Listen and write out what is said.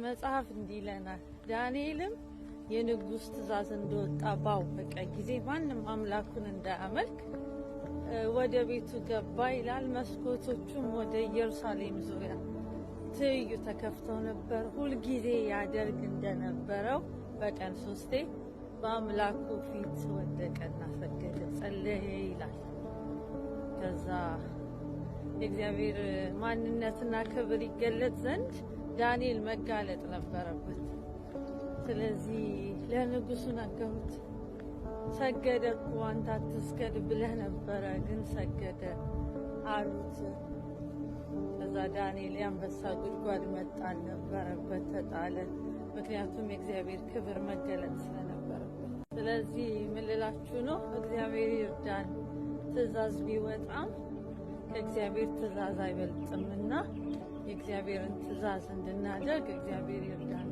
መጽሐፍ እንዲህ ይለናል፣ ዳንኤልም የንጉሥ ትእዛዝ እንደወጣ ባወቀ ጊዜ ማንም አምላኩን እንዳያመልክ ወደ ቤቱ ገባ ይላል። መስኮቶቹም ወደ ኢየሩሳሌም ዙሪያ ትይዩ ተከፍተው ነበር። ሁልጊዜ ያደርግ እንደነበረው በቀን 3 በአምላኩ ፊት ወደቀና ሰገደ፣ ጸለየ ይላል። ከዛ የእግዚአብሔር ማንነትና ክብር ይገለጥ ዘንድ ዳንኤል መጋለጥ ነበረበት። ስለዚህ ለንጉሱ ነገሩት። ሰገደ እኮ አንተ አትስገድ ብለህ ነበረ፣ ግን ሰገደ አሉት። ከዛ ዳንኤል የአንበሳ ጉድጓድ መጣል ነበረበት፣ ተጣለ። ምክንያቱም የእግዚአብሔር ክብር መገለጥ ስለነበረበት። ስለዚህ ምን ልላችሁ ነው? እግዚአብሔር ይርዳን። ትእዛዝ ቢወጣም ከእግዚአብሔር ትእዛዝ አይበልጥምና የእግዚአብሔርን ትእዛዝ እንድናደርግ እግዚአብሔር ይርዳን።